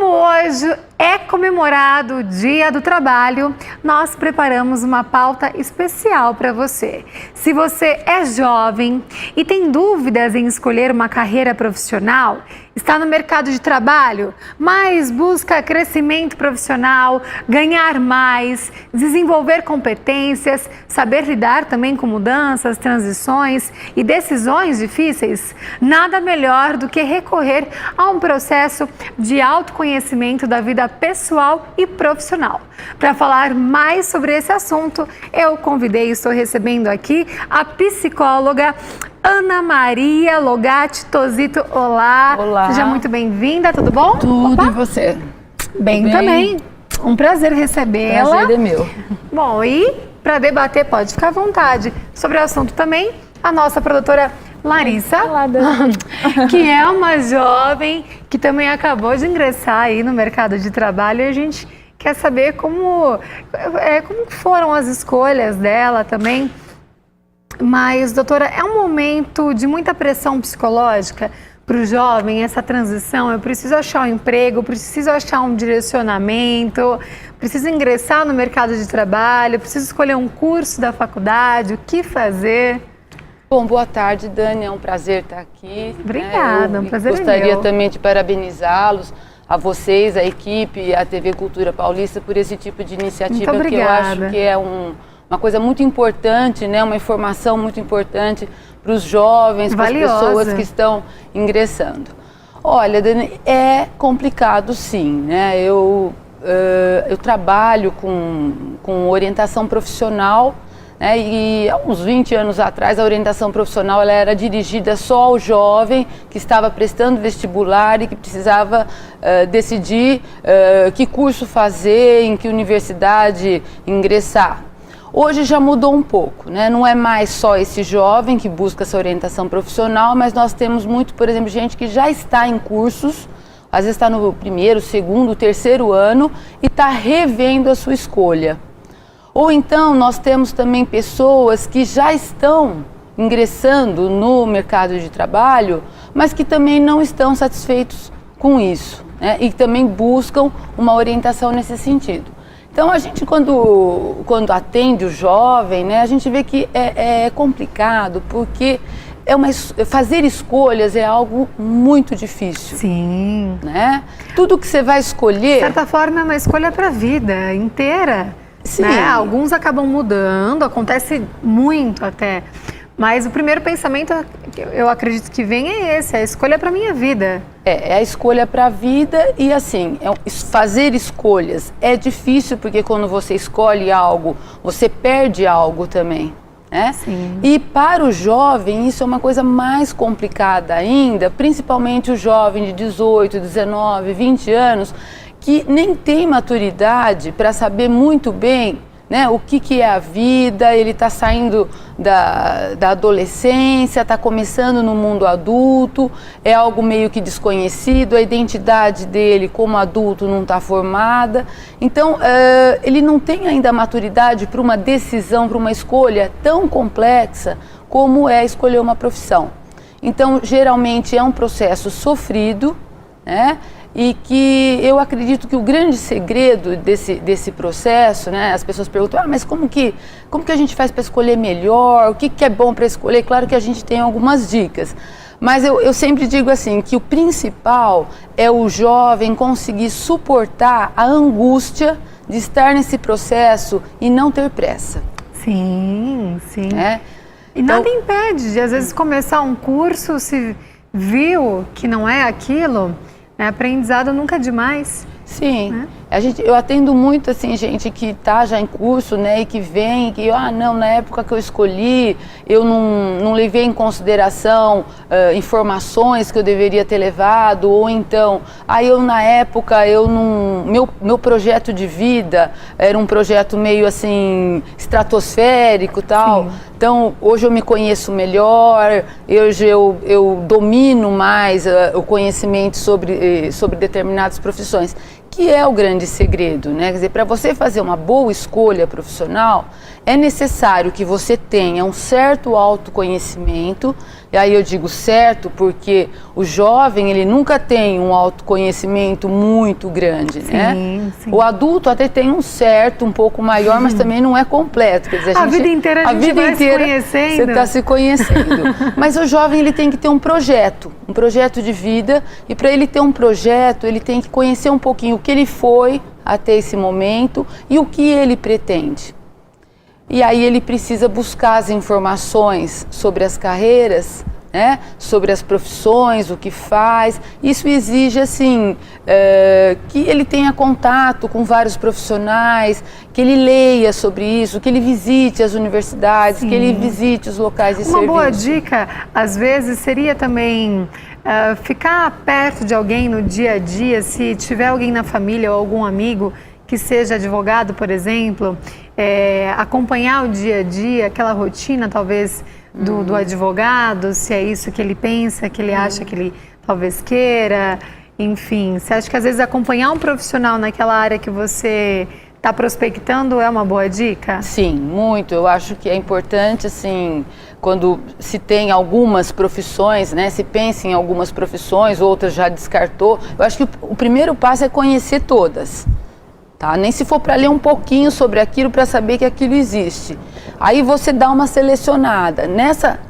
hoje é comemorado o Dia do Trabalho, nós preparamos uma pauta especial para você. Se você é jovem e tem dúvidas em escolher uma carreira profissional, está no mercado de trabalho, mas busca crescimento profissional, ganhar mais, desenvolver competências, saber lidar também com mudanças, transições e decisões difíceis, nada melhor do que recorrer a um processo de autoconhecimento da vida pessoal e profissional. Para falar mais sobre esse assunto, eu convidei e estou recebendo aqui a psicóloga Ana Maria Logatti Tosito. Olá. Olá. Seja muito bem-vinda, tudo bom? Tudo. Opa. E você? Bem também. Um prazer recebê-la. Prazer é meu. Bom, e para debater, pode ficar à vontade sobre o assunto também, a nossa produtora Larissa, que é uma jovem que também acabou de ingressar aí no mercado de trabalho, e a gente quer saber como foram as escolhas dela também. Mas, doutora, é um momento de muita pressão psicológica para o jovem, essa transição. Eu preciso achar um emprego, preciso achar um direcionamento, preciso ingressar no mercado de trabalho, preciso escolher um curso da faculdade, o que fazer? Bom, boa tarde, Dani, é um prazer estar aqui. Obrigada, um prazer é meu. Gostaria também de parabenizá-los, a vocês, a equipe, a TV Cultura Paulista, por esse tipo de iniciativa. Muito que eu acho obrigada. que é uma coisa muito importante, né? Uma informação muito importante para os jovens, para as pessoas que estão ingressando. Olha, Dani, é complicado sim, né? Eu trabalho com orientação profissional, né? E há uns 20 anos atrás a orientação profissional ela era dirigida só ao jovem que estava prestando vestibular e que precisava decidir que curso fazer, em que universidade ingressar. Hoje já mudou um pouco, né? Não é mais só esse jovem que busca essa orientação profissional, mas nós temos muito, por exemplo, gente que já está em cursos, às vezes está no primeiro, segundo, terceiro ano e está revendo a sua escolha. Ou então nós temos também pessoas que já estão ingressando no mercado de trabalho, mas que também não estão satisfeitos com isso, né? E também buscam uma orientação nesse sentido. Então a gente quando atende o jovem, né, a gente vê que é complicado, porque fazer escolhas é algo muito difícil. Sim. Né? Tudo que você vai escolher... De certa forma é uma escolha para a vida inteira. Sim. Né? Alguns acabam mudando, acontece muito até. Mas o primeiro pensamento, eu acredito que vem é esse, a escolha para a minha vida. É a escolha para a vida e assim, fazer escolhas é difícil porque quando você escolhe algo, você perde algo também, né? Sim. E para o jovem isso é uma coisa mais complicada ainda, principalmente o jovem de 18, 19, 20 anos, que nem tem maturidade para saber muito bem, né, o que é a vida. Ele está saindo da adolescência, está começando no mundo adulto, é algo meio que desconhecido, a identidade dele como adulto não está formada, então ele não tem ainda maturidade para uma decisão, para uma escolha tão complexa como é escolher uma profissão. Então geralmente é um processo sofrido, né? E que eu acredito que o grande segredo desse processo, né, as pessoas perguntam, mas como que a gente faz para escolher melhor, o que é bom para escolher? Claro que a gente tem algumas dicas, mas eu sempre digo assim, que o principal é o jovem conseguir suportar a angústia de estar nesse processo e não ter pressa. Sim, sim. É? E Então, nada impede de às vezes começar um curso, se viu que não é aquilo... Aprendizado nunca é demais. Sim, né? Eu atendo muito assim, gente que está já em curso, né, e que vem, que não, na época que eu escolhi, eu não levei em consideração informações que eu deveria ter levado, ou então, na época, meu projeto de vida era um projeto meio assim, estratosférico e tal. Sim. Então, hoje eu me conheço melhor, hoje eu domino mais o conhecimento sobre determinadas profissões. que é o grande segredo, né? Quer dizer, para você fazer uma boa escolha profissional, é necessário que você tenha um certo autoconhecimento. E aí eu digo certo porque o jovem, ele nunca tem um autoconhecimento muito grande, né? Sim. O adulto até tem um certo, um pouco maior, mas também não é completo. Quer dizer, a vida inteira a gente vai se conhecendo. Você está se conhecendo. Mas o jovem, ele tem que ter um projeto de vida, e para ele ter um projeto, ele tem que conhecer um pouquinho o que ele foi até esse momento e o que ele pretende. E aí ele precisa buscar as informações sobre as carreiras, né? Sobre as profissões, o que faz. Isso exige, assim, que ele tenha contato com vários profissionais, que ele leia sobre isso, que ele visite as universidades, que ele visite os locais de serviço. Uma boa dica, às vezes, seria também ficar perto de alguém no dia a dia, se tiver alguém na família ou algum amigo que seja advogado, por exemplo, acompanhar o dia a dia, aquela rotina talvez do advogado, se é isso que ele pensa, que ele acha que ele talvez queira, enfim. Você acha que às vezes acompanhar um profissional naquela área que você está prospectando é uma boa dica? Sim, muito. Eu acho que é importante, assim, quando se tem algumas profissões, né, se pensa em algumas profissões, outras já descartou, eu acho que o primeiro passo é conhecer todas. Tá? Nem se for para ler um pouquinho sobre aquilo, para saber que aquilo existe. Aí você dá uma selecionada.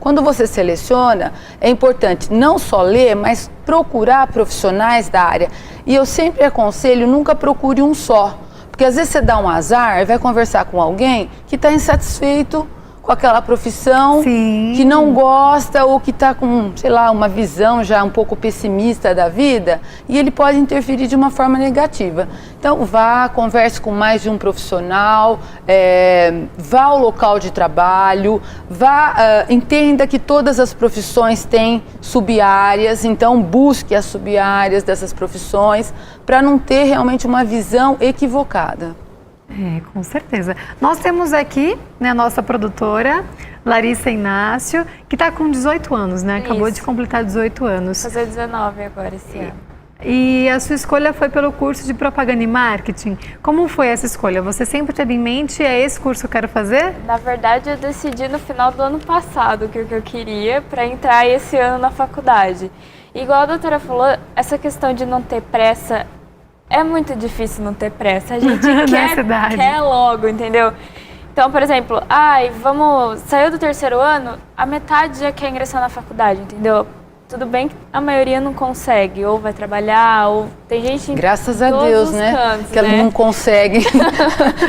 Quando você seleciona, é importante não só ler, mas procurar profissionais da área. E eu sempre aconselho, nunca procure um só. Porque às vezes você dá um azar e vai conversar com alguém que está insatisfeito com aquela profissão, que não gosta ou que está com, sei lá, uma visão já um pouco pessimista da vida, e ele pode interferir de uma forma negativa. Então vá, converse com mais de um profissional, vá ao local de trabalho, entenda que todas as profissões têm sub-áreas, então busque as sub-áreas dessas profissões para não ter realmente uma visão equivocada. Com certeza. Nós temos aqui, né, a nossa produtora, Larissa Inácio, que está com 18 anos, né? Acabou de completar 18 anos. Vou fazer 19 agora esse ano. E a sua escolha foi pelo curso de propaganda e marketing. Como foi essa escolha? Você sempre teve em mente, é esse curso que eu quero fazer? Na verdade, eu decidi no final do ano passado o que eu queria para entrar esse ano na faculdade. Igual a doutora falou, essa questão de não ter pressa, é muito difícil não ter pressa. A gente quer logo, entendeu? Então, por exemplo, saiu do terceiro ano, a metade já quer ingressar na faculdade, entendeu? Tudo bem que a maioria não consegue, ou vai trabalhar, ou tem gente Graças a Deus, né? Cantos, que elas não conseguem.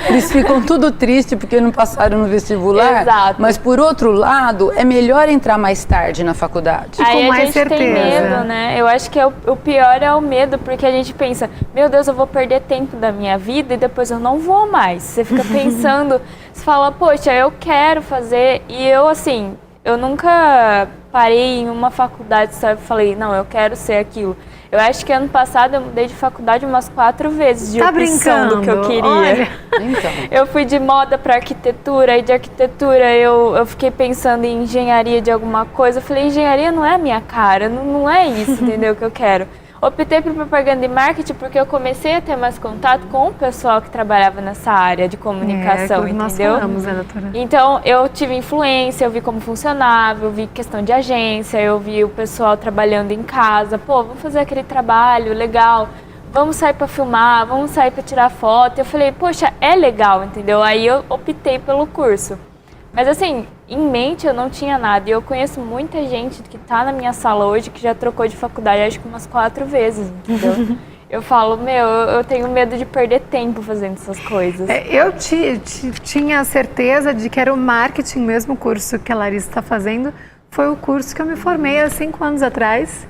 Eles ficam tudo tristes porque não passaram no vestibular. Exato. Mas, por outro lado, é melhor entrar mais tarde na faculdade. Aí com mais a gente certeza. tem medo, né? Eu acho que o pior é o medo, porque a gente pensa, meu Deus, eu vou perder tempo da minha vida e depois eu não vou mais. Você fica pensando, você fala, poxa, eu quero fazer. E eu, assim, eu nunca parei em uma faculdade, sabe? Falei, não, eu quero ser aquilo. Eu acho que ano passado eu mudei de faculdade umas 4 vezes de opção do que eu queria. Olha. Então. Eu fui de moda para arquitetura, e de arquitetura eu fiquei pensando em engenharia de alguma coisa. Eu falei, engenharia não é a minha cara, não é isso, entendeu, que eu quero. Optei por propaganda e marketing porque eu comecei a ter mais contato com o pessoal que trabalhava nessa área de comunicação, entendeu? Nós falamos, né, doutora? Então, eu tive influência, eu vi como funcionava, eu vi questão de agência, eu vi o pessoal trabalhando em casa. Pô, vamos fazer aquele trabalho legal, vamos sair para filmar, vamos sair para tirar foto. Eu falei, poxa, é legal, entendeu? Aí eu optei pelo curso. Mas assim, em mente eu não tinha nada. E eu conheço muita gente que está na minha sala hoje que já trocou de faculdade, acho que umas 4 vezes, entendeu? Eu falo, eu tenho medo de perder tempo fazendo essas coisas. Eu tinha certeza de que era o marketing mesmo, o curso que a Larissa está fazendo. Foi o curso que eu me formei há 5 anos atrás.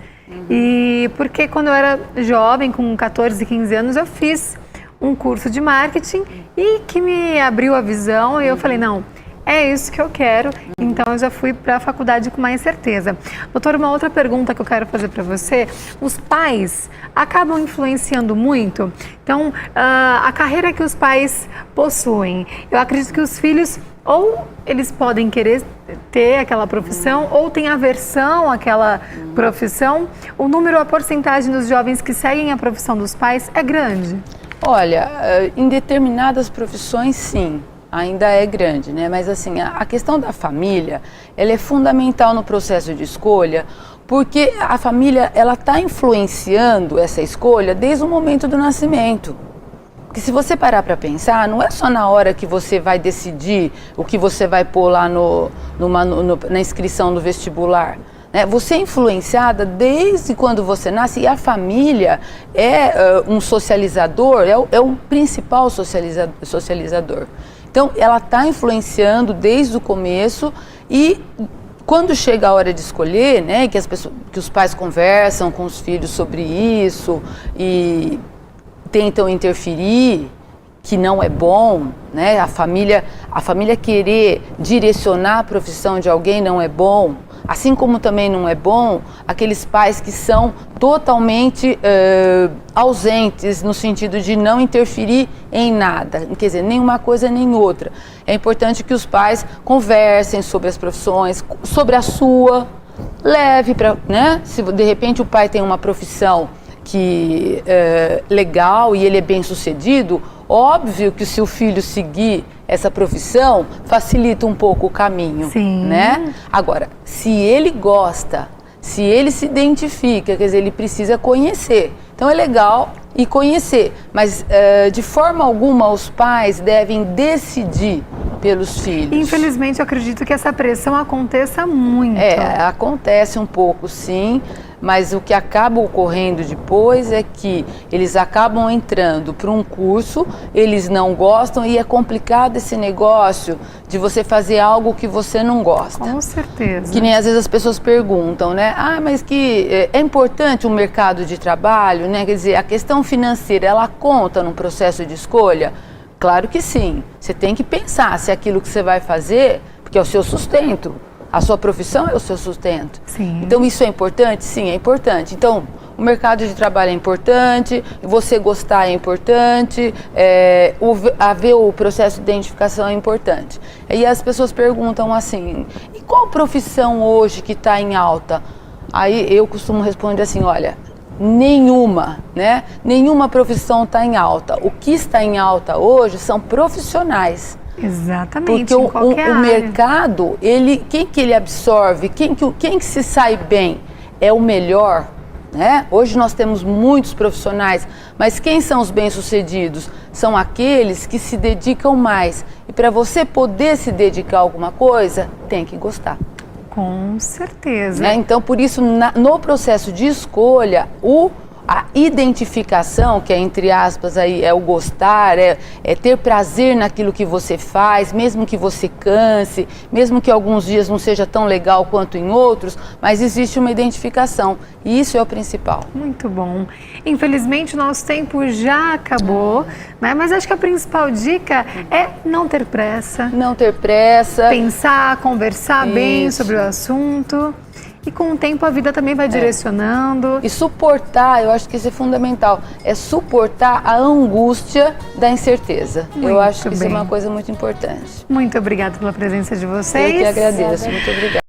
E porque quando eu era jovem, com 14, 15 anos, eu fiz um curso de marketing e que me abriu a visão e eu falei, não, é isso que eu quero, então eu já fui para a faculdade com mais certeza. Doutora, uma outra pergunta que eu quero fazer para você, os pais acabam influenciando muito? Então, a carreira que os pais possuem, eu acredito que os filhos, ou eles podem querer ter aquela profissão ou tem aversão àquela profissão, o número, a porcentagem dos jovens que seguem a profissão dos pais é grande? Olha, em determinadas profissões, sim, ainda é grande, né? Mas assim, a questão da família, ela é fundamental no processo de escolha, porque a família, ela está influenciando essa escolha desde o momento do nascimento. Porque se você parar para pensar, não é só na hora que você vai decidir o que você vai pôr lá na inscrição do vestibular. Você é influenciada desde quando você nasce, e a família é um socializador, é o principal socializador. Então, ela está influenciando desde o começo, e quando chega a hora de escolher, né, que os pais conversam com os filhos sobre isso e tentam interferir, que não é bom, né? A família querer direcionar a profissão de alguém não é bom. Assim como também não é bom aqueles pais que são totalmente ausentes no sentido de não interferir em nada, quer dizer, nem uma coisa nem outra. É importante que os pais conversem sobre as profissões, sobre a sua, leve para, né? Se de repente o pai tem uma profissão que é legal e ele é bem sucedido, óbvio que se o filho seguir essa profissão, facilita um pouco o caminho, sim, né? Agora, se ele gosta, se ele se identifica, quer dizer, ele precisa conhecer. Então é legal ir conhecer, mas de forma alguma os pais devem decidir pelos filhos. Infelizmente, eu acredito que essa pressão aconteça muito. Acontece um pouco, sim, mas o que acaba ocorrendo depois é que eles acabam entrando para um curso, eles não gostam, e é complicado esse negócio de você fazer algo que você não gosta. Com certeza. Que nem às vezes as pessoas perguntam, né? Mas que é importante o mercado de trabalho, né? Quer dizer, a questão financeira, ela conta no processo de escolha? Claro que sim. Você tem que pensar se aquilo que você vai fazer, porque é o seu sustento. A sua profissão é o seu sustento. Sim. Então isso é importante? Sim, é importante. Então o mercado de trabalho é importante, você gostar é importante, haver o processo de identificação é importante. E as pessoas perguntam assim, e qual profissão hoje que está em alta? Aí eu costumo responder assim, olha, nenhuma, né? Nenhuma profissão está em alta. O que está em alta hoje são profissionais. Exatamente. Porque o mercado, quem que ele absorve, quem que se sai bem é o melhor, né? Hoje nós temos muitos profissionais, mas quem são os bem-sucedidos? São aqueles que se dedicam mais. E para você poder se dedicar a alguma coisa, tem que gostar. Com certeza. Né? Então, por isso, no processo de escolha, a identificação, que é entre aspas aí, é o gostar, é ter prazer naquilo que você faz, mesmo que você canse, mesmo que alguns dias não seja tão legal quanto em outros, mas existe uma identificação e isso é o principal. Muito bom. Infelizmente o nosso tempo já acabou, né? Mas acho que a principal dica é não ter pressa. Não ter pressa. Pensar, conversar bem sobre o assunto. E com o tempo a vida também vai direcionando. E suportar, eu acho que isso é fundamental, é suportar a angústia da incerteza. Eu acho que isso é uma coisa muito importante. Muito obrigada pela presença de vocês. Eu que agradeço, muito obrigada.